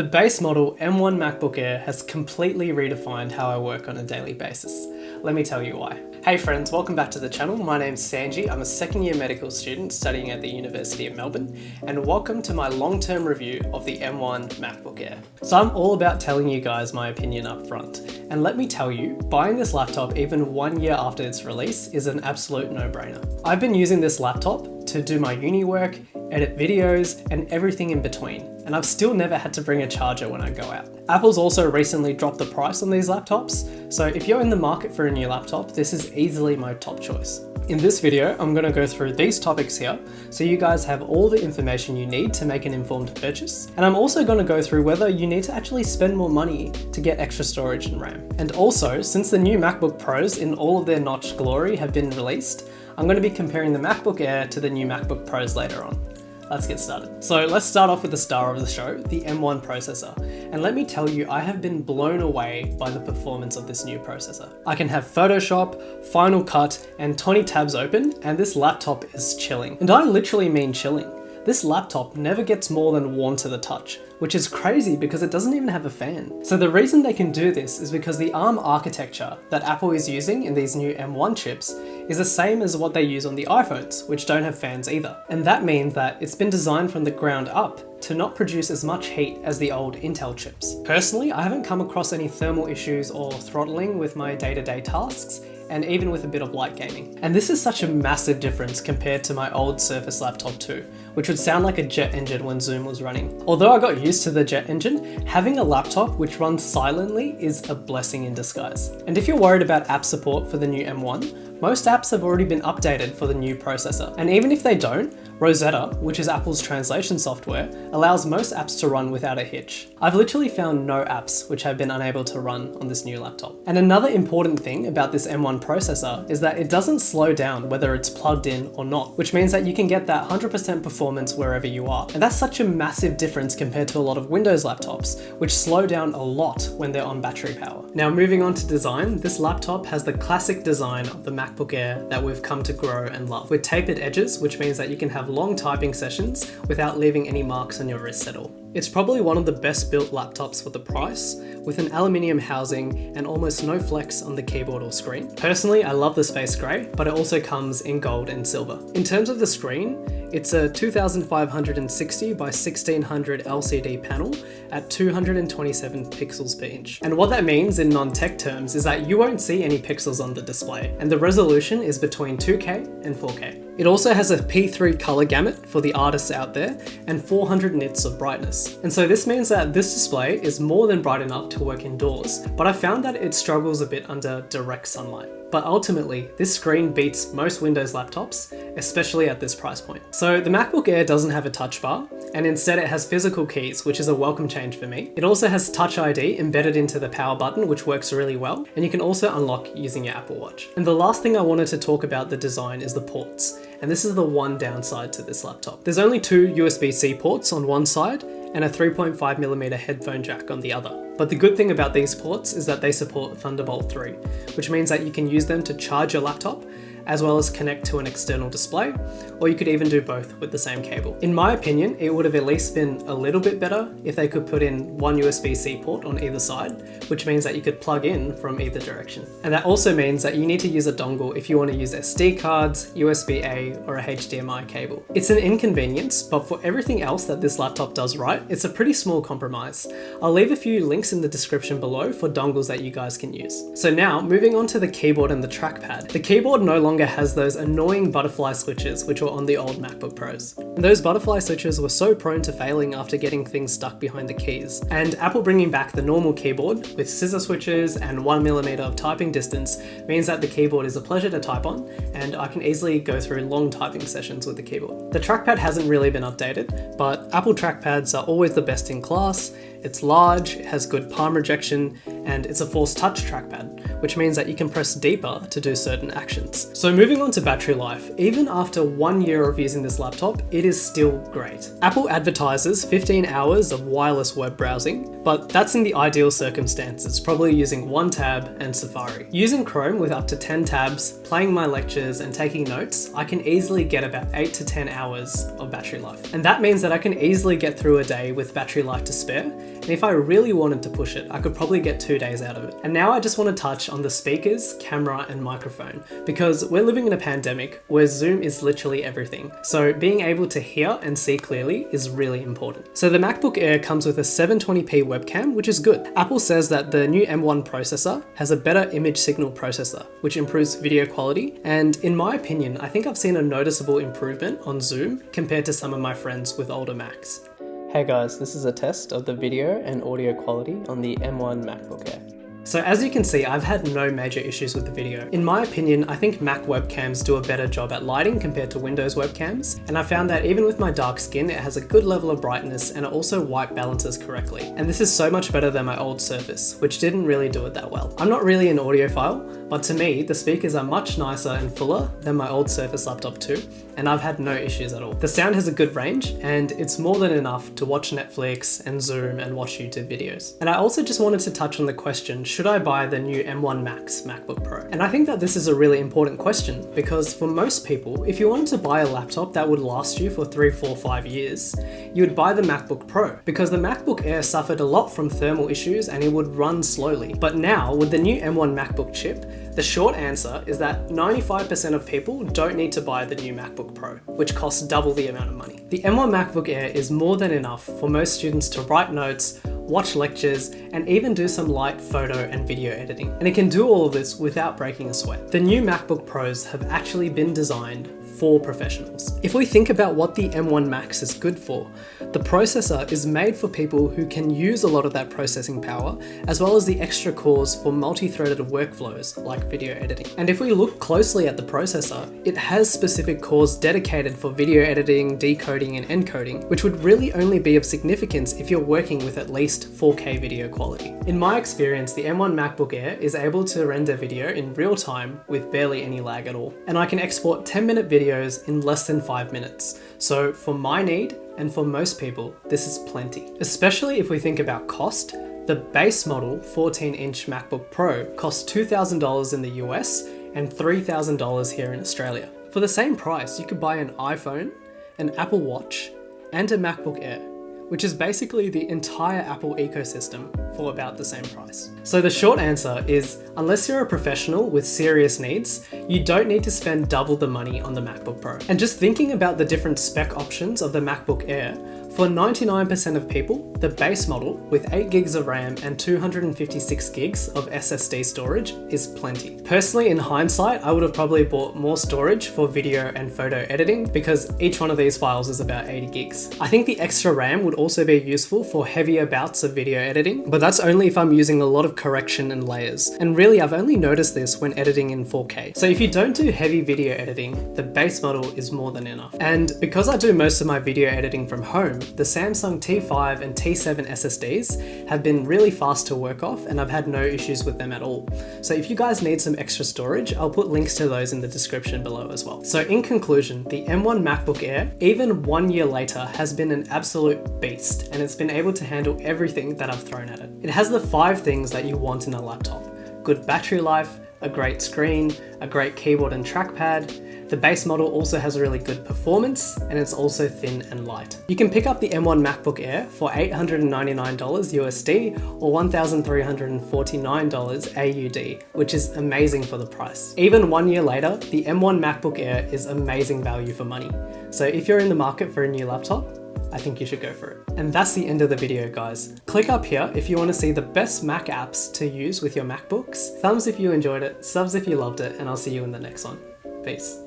The base model M1 MacBook Air has completely redefined how I work on a daily basis. Let me tell you why. Hey friends, welcome back to the channel. My name's Sanji. I'm a second year medical student studying at the University of Melbourne, and welcome to my long-term review of the M1 MacBook Air. So I'm all about telling you guys my opinion up front, and let me tell you, buying this laptop even 1 year after its release is an absolute no-brainer. I've been using this laptop to do my uni work, edit videos, and everything in between, and I've still never had to bring a charger when I go out. Apple's also recently dropped the price on these laptops, so if you're in the market for a new laptop, this is easily my top choice. In this video, I'm going to go through these topics here, so you guys have all the information you need to make an informed purchase. And I'm also going to go through whether you need to actually spend more money to get extra storage and RAM. And also, since the new MacBook Pros in all of their notch glory have been released, I'm going to be comparing the MacBook Air to the new MacBook Pros later on. Let's get started. So let's start off with the star of the show, the M1 processor. And let me tell you, I have been blown away by the performance of this new processor. I can have Photoshop, Final Cut, and 20 tabs open, and this laptop is chilling. And I literally mean chilling. This laptop never gets more than warm to the touch, which is crazy because it doesn't even have a fan. So the reason they can do this is because the ARM architecture that Apple is using in these new M1 chips is the same as what they use on the iPhones, which don't have fans either. And that means that it's been designed from the ground up to not produce as much heat as the old Intel chips. Personally, I haven't come across any thermal issues or throttling with my day-to-day tasks, and even with a bit of light gaming. And this is such a massive difference compared to my old Surface Laptop 2, which would sound like a jet engine when Zoom was running. Although I got used to the jet engine, having a laptop which runs silently is a blessing in disguise. And if you're worried about app support for the new M1, most apps have already been updated for the new processor. And even if they don't, Rosetta, which is Apple's translation software, allows most apps to run without a hitch. I've literally found no apps which have been unable to run on this new laptop. And another important thing about this M1 processor is that it doesn't slow down whether it's plugged in or not, which means that you can get that 100% performance wherever you are. And that's such a massive difference compared to a lot of Windows laptops, which slow down a lot when they're on battery power. Now moving on to design, this laptop has the classic design of the MacBook Air that we've come to grow and love, with tapered edges, which means that you can have long typing sessions without leaving any marks on your wrist at all. It's probably one of the best built laptops for the price, with an aluminium housing and almost no flex on the keyboard or screen. Personally, I love the space grey, but it also comes in gold and silver. In terms of the screen, it's a 2560 by 1600 LCD panel at 227 pixels per inch. And what that means in non-tech terms is that you won't see any pixels on the display, and the resolution is between 2K and 4K. It also has a P3 color gamut for the artists out there and 400 nits of brightness. And so this means that this display is more than bright enough to work indoors, but I found that it struggles a bit under direct sunlight. But ultimately, this screen beats most Windows laptops, especially at this price point. So the MacBook Air doesn't have a touch bar, and instead it has physical keys, which is a welcome change for me. It also has Touch ID embedded into the power button, which works really well, and you can also unlock using your Apple Watch. And the last thing I wanted to talk about the design is the ports, and this is the one downside to this laptop. There's only two USB-C ports on one side, and a 3.5mm headphone jack on the other. But the good thing about these ports is that they support Thunderbolt 3, which means that you can use them to charge your laptop, as well as connect to an external display, or you could even do both with the same cable. In my opinion, it would have at least been a little bit better if they could put in one USB-C port on either side, which means that you could plug in from either direction. And that also means that you need to use a dongle if you want to use SD cards, USB-A, or a HDMI cable. It's an inconvenience, but for everything else that this laptop does right, it's a pretty small compromise. I'll leave a few links in the description below for dongles that you guys can use. So now, moving on to the keyboard and the trackpad. The keyboard no longer has those annoying butterfly switches which were on the old MacBook Pros. And those butterfly switches were so prone to failing after getting things stuck behind the keys. And Apple bringing back the normal keyboard with scissor switches and 1mm of typing distance means that the keyboard is a pleasure to type on, and I can easily go through long typing sessions with the keyboard. The trackpad hasn't really been updated, but Apple trackpads are always the best in class. It's large, it has good palm rejection, and it's a force touch trackpad, which means that you can press deeper to do certain actions. So moving on to battery life, even after 1 year of using this laptop, it is still great. Apple advertises 15 hours of wireless web browsing, but that's in the ideal circumstances, probably using one tab and Safari. Using Chrome with up to 10 tabs, playing my lectures and taking notes, I can easily get about 8 to 10 hours of battery life. And that means that I can easily get through a day with battery life to spare, and if I really wanted to push it, I could probably get 2 days out of it. And now I just want to touch on the speakers, camera, and microphone, because we're living in a pandemic where Zoom is literally everything. So being able to hear and see clearly is really important. So the MacBook Air comes with a 720p webcam, which is good. Apple says that the new M1 processor has a better image signal processor, which improves video quality. And in my opinion, I think I've seen a noticeable improvement on Zoom compared to some of my friends with older Macs. Hey guys, this is a test of the video and audio quality on the M1 MacBook Air. So as you can see, I've had no major issues with the video. In my opinion, I think Mac webcams do a better job at lighting compared to Windows webcams, and I found that even with my dark skin, it has a good level of brightness and it also white balances correctly. And this is so much better than my old Surface, which didn't really do it that well. I'm not really an audiophile, but to me, the speakers are much nicer and fuller than my old Surface laptop too, and I've had no issues at all. The sound has a good range, and it's more than enough to watch Netflix and Zoom and watch YouTube videos. And I also just wanted to touch on the question, should I buy the new M1 Max MacBook Pro? And I think that this is a really important question, because for most people, if you wanted to buy a laptop that would last you for 3, 4, 5 years, you would buy the MacBook Pro, because the MacBook Air suffered a lot from thermal issues and it would run slowly. But now, with the new M1 MacBook chip, the short answer is that 95% of people don't need to buy the new MacBook Pro, which costs double the amount of money. The M1 MacBook Air is more than enough for most students to write notes, watch lectures, and even do some light photo and video editing. And it can do all of this without breaking a sweat. The new MacBook Pros have actually been designed for professionals. If we think about what the M1 Max is good for, the processor is made for people who can use a lot of that processing power, as well as the extra cores for multi-threaded workflows like video editing. And if we look closely at the processor, it has specific cores dedicated for video editing, decoding, and encoding, which would really only be of significance if you're working with at least 4K video quality. In my experience, the M1 MacBook Air is able to render video in real time with barely any lag at all. And I can export 10-minute videos in less than 5 minutes. So for my need, and for most people, this is plenty. Especially if we think about cost, the base model 14-inch MacBook Pro costs $2,000 in the US and $3,000 here in Australia. For the same price, you could buy an iPhone, an Apple Watch, and a MacBook Air, which is basically the entire Apple ecosystem for about the same price. So the short answer is, unless you're a professional with serious needs, you don't need to spend double the money on the MacBook Pro. And just thinking about the different spec options of the MacBook Air, for 99% of people, the base model with 8 gigs of RAM and 256 gigs of SSD storage is plenty. Personally, in hindsight, I would have probably bought more storage for video and photo editing because each one of these files is about 80 gigs. I think the extra RAM would also be useful for heavier bouts of video editing, but that's only if I'm using a lot of correction and layers. And really, I've only noticed this when editing in 4K. So if you don't do heavy video editing, the base model is more than enough. And because I do most of my video editing from home, the Samsung T5 and T7 SSDs have been really fast to work off, and I've had no issues with them at all. So if you guys need some extra storage, I'll put links to those in the description below as well. So in conclusion, the M1 MacBook Air, even 1 year later, has been an absolute beast, and it's been able to handle everything that I've thrown at it. It has the 5 things that you want in a laptop: good battery life, a great screen, a great keyboard and trackpad. The base model also has really good performance, and it's also thin and light. You can pick up the M1 MacBook Air for $899 USD or $1,349 AUD, which is amazing for the price. Even 1 year later, the M1 MacBook Air is amazing value for money. So if you're in the market for a new laptop, I think you should go for it. And that's the end of the video, guys. Click up here if you want to see the best Mac apps to use with your MacBooks. Thumbs if you enjoyed it, subs if you loved it, and I'll see you in the next one. Peace.